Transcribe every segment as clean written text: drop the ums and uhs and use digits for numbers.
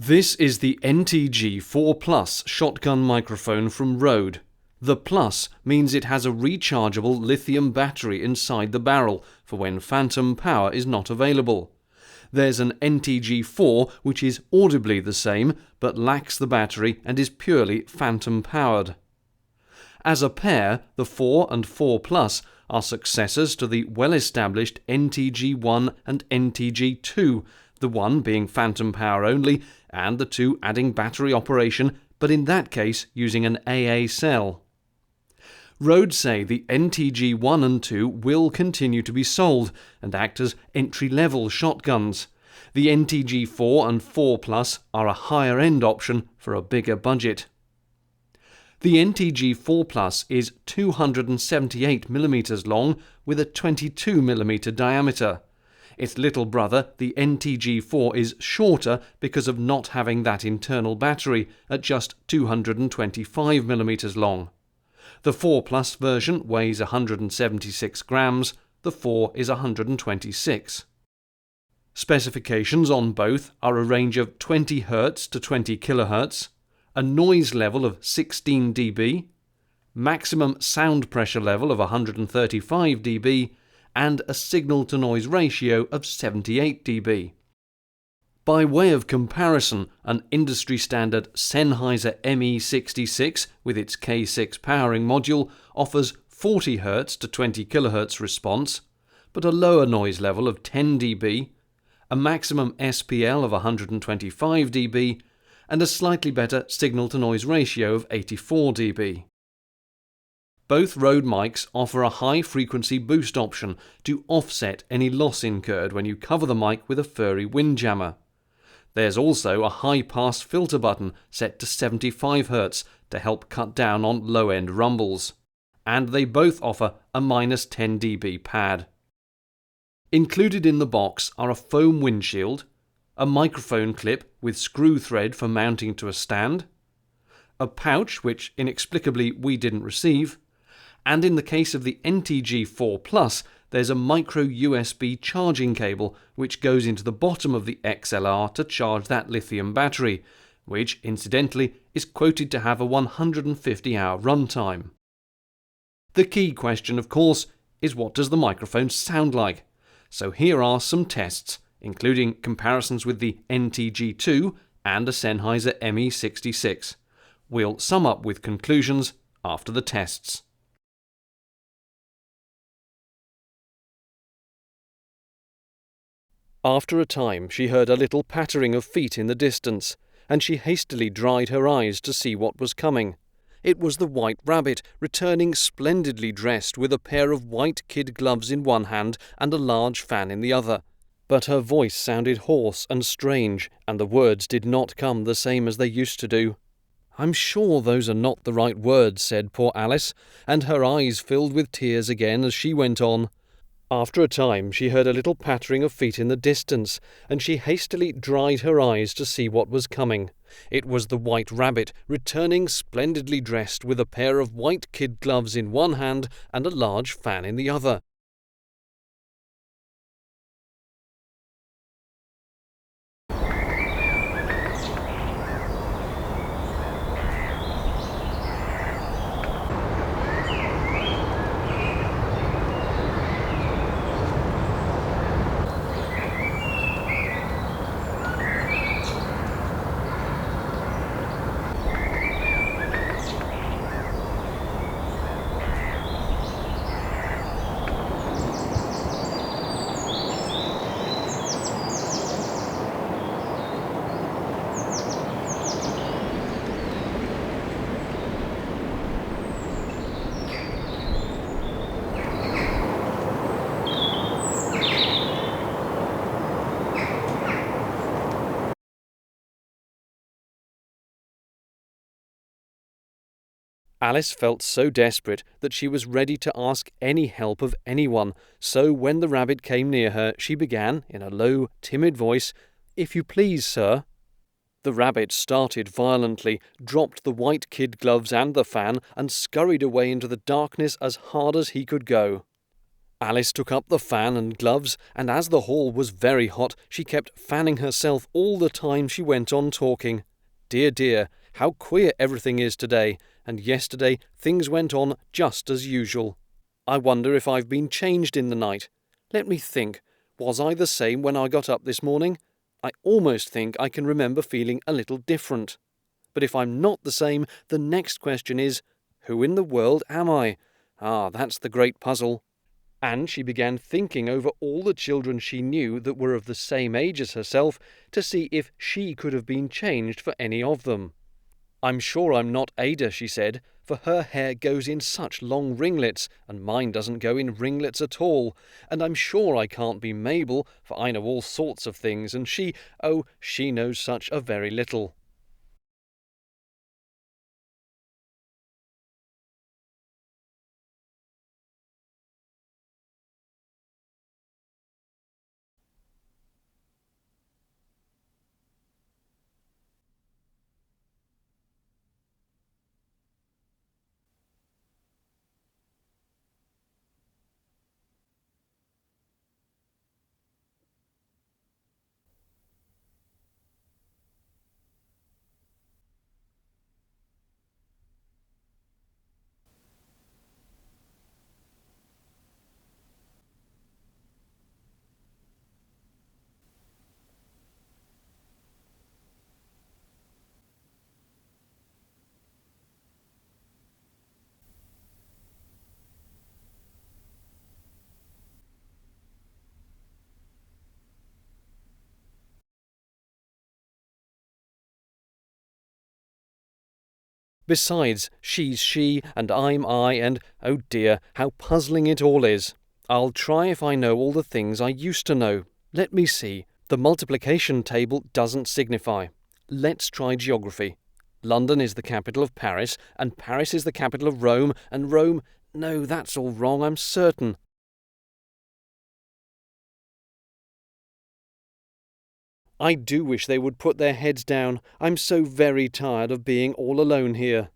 This is the NTG4 Plus shotgun microphone from Rode. The Plus means it has a rechargeable lithium battery inside the barrel for when phantom power is not available. There's an NTG4 which is audibly the same but lacks the battery and is purely phantom powered. As a pair, the 4 and 4 Plus are successors to the well-established NTG1 and NTG2, the one being phantom power only and the two adding battery operation, but in that case using an AA cell. Rode say the NTG1 and 2 will continue to be sold and act as entry-level shotguns. The NTG4 and 4 Plus are a higher-end option for a bigger budget. The NTG4 Plus is 278mm long with a 22mm diameter. Its little brother, the NTG4, is shorter because of not having that internal battery at just 225mm long. The 4 Plus version weighs 176 grams, the 4 is 126. Specifications on both are a range of 20 Hz to 20 kHz, a noise level of 16 dB, maximum sound pressure level of 135 dB, and a signal-to-noise ratio of 78 dB. By way of comparison, an industry-standard Sennheiser ME66 with its K6 powering module offers 40 Hz to 20 kHz response, but a lower noise level of 10 dB, a maximum SPL of 125 dB, and a slightly better signal-to-noise ratio of 84 dB. Both Rode mics offer a high-frequency boost option to offset any loss incurred when you cover the mic with a furry windjammer. There's also a high-pass filter button set to 75 Hz to help cut down on low-end rumbles. And they both offer a -10 dB pad. Included in the box are a foam windshield, a microphone clip with screw thread for mounting to a stand, a pouch which inexplicably we didn't receive, and in the case of the NTG4 Plus, there's a micro USB charging cable which goes into the bottom of the XLR to charge that lithium battery, which incidentally is quoted to have a 150-hour runtime. The key question, of course, is what does the microphone sound like? So here are some tests, including comparisons with the NTG2 and a Sennheiser ME66. We'll sum up with conclusions after the tests. After a time, she heard a little pattering of feet in the distance, and she hastily dried her eyes to see what was coming. It was the White Rabbit, returning splendidly dressed with a pair of white kid gloves in one hand and a large fan in the other. But her voice sounded hoarse and strange, and the words did not come the same as they used to do. "I'm sure those are not the right words," said poor Alice, and her eyes filled with tears again as she went on. After a time she heard a little pattering of feet in the distance, and she hastily dried her eyes to see what was coming. It was the White Rabbit, returning splendidly dressed with a pair of white kid gloves in one hand and a large fan in the other. Alice felt so desperate that she was ready to ask any help of anyone, so when the rabbit came near her, she began, in a low, timid voice, "If you please, sir." The rabbit started violently, dropped the white kid gloves and the fan, and scurried away into the darkness as hard as he could go. Alice took up the fan and gloves, and as the hall was very hot, she kept fanning herself all the time she went on talking. Dear, dear, how queer everything is today, and yesterday things went on just as usual. I wonder if I've been changed in the night. Let me think. Was I the same when I got up this morning? I almost think I can remember feeling a little different. But if I'm not the same, the next question is, who in the world am I? Ah, that's the great puzzle. And she began thinking over all the children she knew that were of the same age as herself to see if she could have been changed for any of them. I'm sure I'm not Ada, she said, for her hair goes in such long ringlets, and mine doesn't go in ringlets at all. And I'm sure I can't be Mabel, for I know all sorts of things, and she knows such a very little. Besides, she's she, and I'm I, and oh dear, how puzzling it all is. I'll try if I know all the things I used to know. Let me see. The multiplication table doesn't signify. Let's try geography. London is the capital of Paris, and Paris is the capital of Rome, and Rome... No, that's all wrong, I'm certain. I do wish they would put their heads down. I'm so very tired of being all alone here.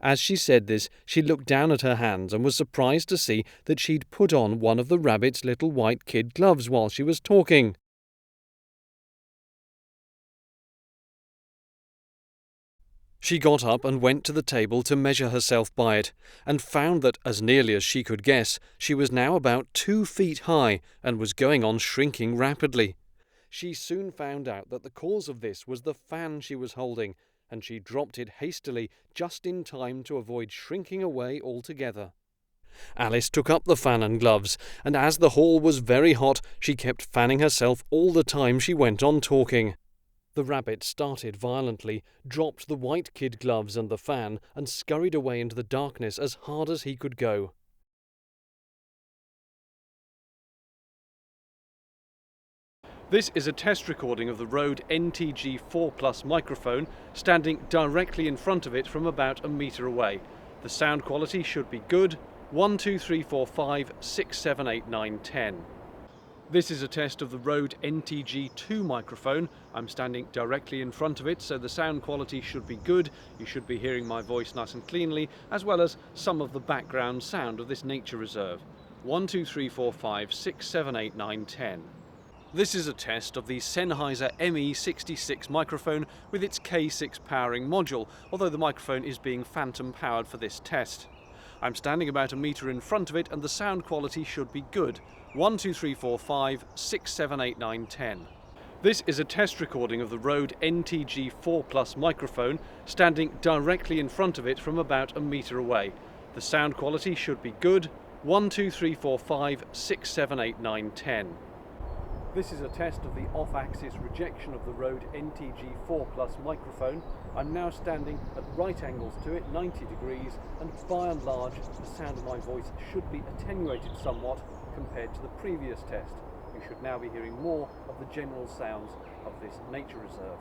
As she said this, she looked down at her hands and was surprised to see that she'd put on one of the rabbit's little white kid gloves while she was talking. She got up and went to the table to measure herself by it, and found that, as nearly as she could guess, she was now about 2 feet high and was going on shrinking rapidly. She soon found out that the cause of this was the fan she was holding, and she dropped it hastily just in time to avoid shrinking away altogether. Alice took up the fan and gloves, and as the hall was very hot, she kept fanning herself all the time she went on talking. The rabbit started violently, dropped the white kid gloves and the fan, and scurried away into the darkness as hard as he could go. This is a test recording of the Rode NTG4 Plus microphone, standing directly in front of it from about a metre away. The sound quality should be good. 1, 2, 3, 4, 5, 6, 7, 8, 9, 10. This is a test of the Rode NTG2 microphone. I'm standing directly in front of it, so the sound quality should be good. You should be hearing my voice nice and cleanly, as well as some of the background sound of this nature reserve. 1, 2, 3, 4, 5, 6, 7, 8, 9, 10. This is a test of the Sennheiser ME66 microphone with its K6 powering module, although the microphone is being phantom powered for this test. I'm standing about a metre in front of it and the sound quality should be good. 1, 2, 3, 4, 5, 6, 7, 8, 9, 10. This is a test recording of the Rode NTG4 Plus microphone, standing directly in front of it from about a metre away. The sound quality should be good. 1, 2, 3, 4, 5, 6, 7, 8, 9, 10. This is a test of the off-axis rejection of the Rode NTG4 Plus microphone. I'm now standing at right angles to it, 90 degrees, and by and large the sound of my voice should be attenuated somewhat compared to the previous test. You should now be hearing more of the general sounds of this nature reserve.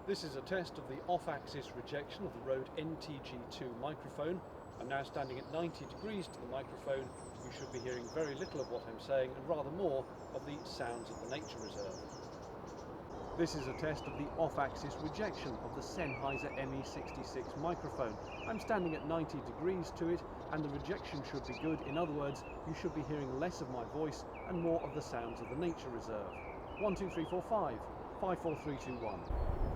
This is a test of the off-axis rejection of the Rode NTG2 microphone. I'm now standing at 90 degrees to the microphone. You should be hearing very little of what I'm saying and rather more of the sounds of the nature reserve. This is a test of the off-axis rejection of the Sennheiser ME66 microphone. I'm standing at 90 degrees to it and the rejection should be good. In other words, you should be hearing less of my voice and more of the sounds of the nature reserve. 1, 2, 3, 4, 5. 5, 4, 3, 2, 1.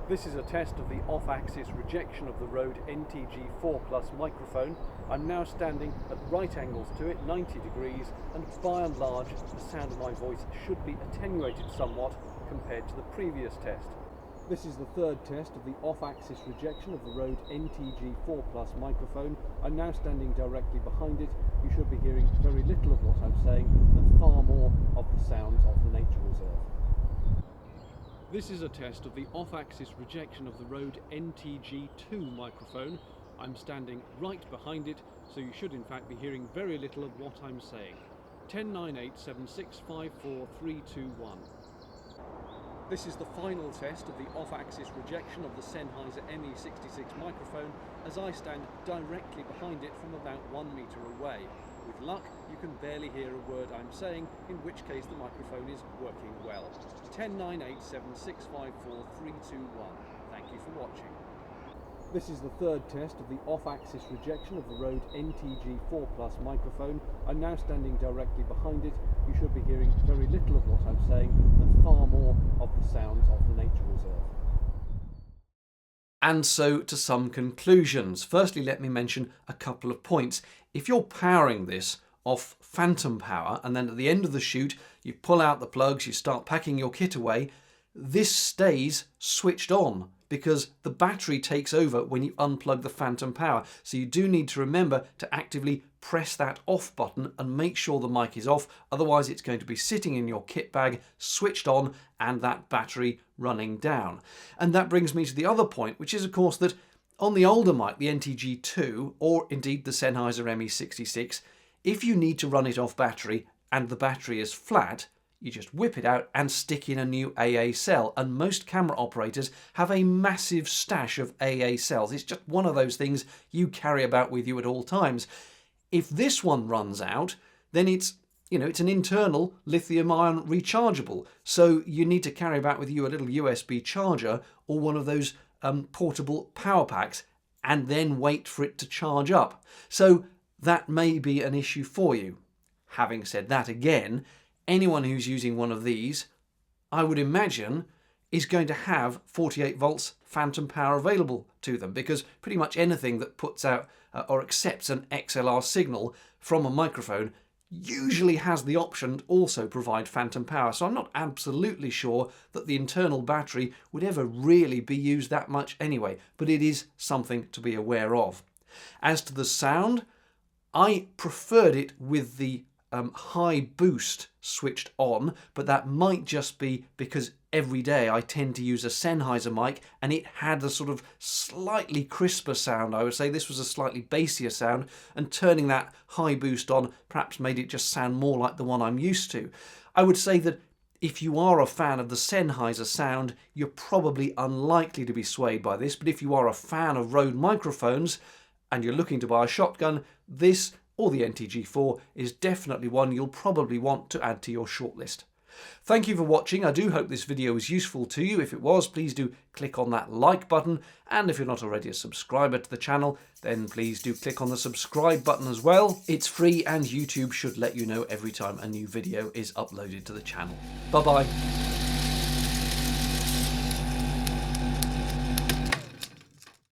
This is a test of the off-axis rejection of the Rode NTG4 Plus microphone. I'm now standing at right angles to it, 90 degrees, and by and large the sound of my voice should be attenuated somewhat compared to the previous test. This is the third test of the off-axis rejection of the Rode NTG4 Plus microphone. I'm now standing directly behind it. You should be hearing very little of what I'm saying and far more of the sounds of the nature reserve. This is a test of the off-axis rejection of the Rode NTG2 microphone. I'm standing right behind it, so you should in fact be hearing very little of what I'm saying. 10, 9, 8, 7, 6, 5, 4, 3, 2, 1. This is the final test of the off-axis rejection of the Sennheiser ME66 microphone as I stand directly behind it from about 1 metre away. With luck, you can barely hear a word I'm saying, in which case the microphone is working well. 10, 9, 8, 7, 6, 5, 4, 3, 2, 1. Thank you for watching. This is the third test of the off-axis rejection of the Rode NTG4 Plus microphone. I'm now standing directly behind it. You should be hearing very little of what I'm saying and far more of the sounds of the nature reserve. And so to some conclusions. Firstly, let me mention a couple of points. If you're powering this off phantom power and then at the end of the shoot you pull out the plugs, you start packing your kit away, this stays switched on because the battery takes over when you unplug the phantom power. So you do need to remember to actively press that off button and make sure the mic is off, otherwise it's going to be sitting in your kit bag, switched on, and that battery running down. And that brings me to the other point, which is of course that on the older mic, the NTG2, or indeed the Sennheiser ME66, if you need to run it off battery and the battery is flat, you just whip it out and stick in a new AA cell, and most camera operators have a massive stash of AA cells. It's just one of those things you carry about with you at all times. If this one runs out, then it's an internal lithium-ion rechargeable, so you need to carry about with you a little USB charger or one of those portable power packs and then wait for it to charge up. So that may be an issue for you. Having said that, again, anyone who's using one of these, I would imagine, is going to have 48 volts phantom power available to them, because pretty much anything that puts out or accepts an XLR signal from a microphone usually has the option to also provide phantom power. So I'm not absolutely sure that the internal battery would ever really be used that much anyway, but it is something to be aware of. As to the sound, I preferred it with the high boost switched on, but that might just be because every day I tend to use a Sennheiser mic and it had a sort of slightly crisper sound. I would say this was a slightly bassier sound, and turning that high boost on perhaps made it just sound more like the one I'm used to. I would say that if you are a fan of the Sennheiser sound, you're probably unlikely to be swayed by this, but if you are a fan of Rode microphones and you're looking to buy a shotgun, this or the NTG4 is definitely one you'll probably want to add to your shortlist. Thank you for watching. I do hope this video was useful to you. If it was, please do click on that like button, and if you're not already a subscriber to the channel, then please do click on the subscribe button as well. It's free and YouTube should let you know every time a new video is uploaded to the channel. Bye bye.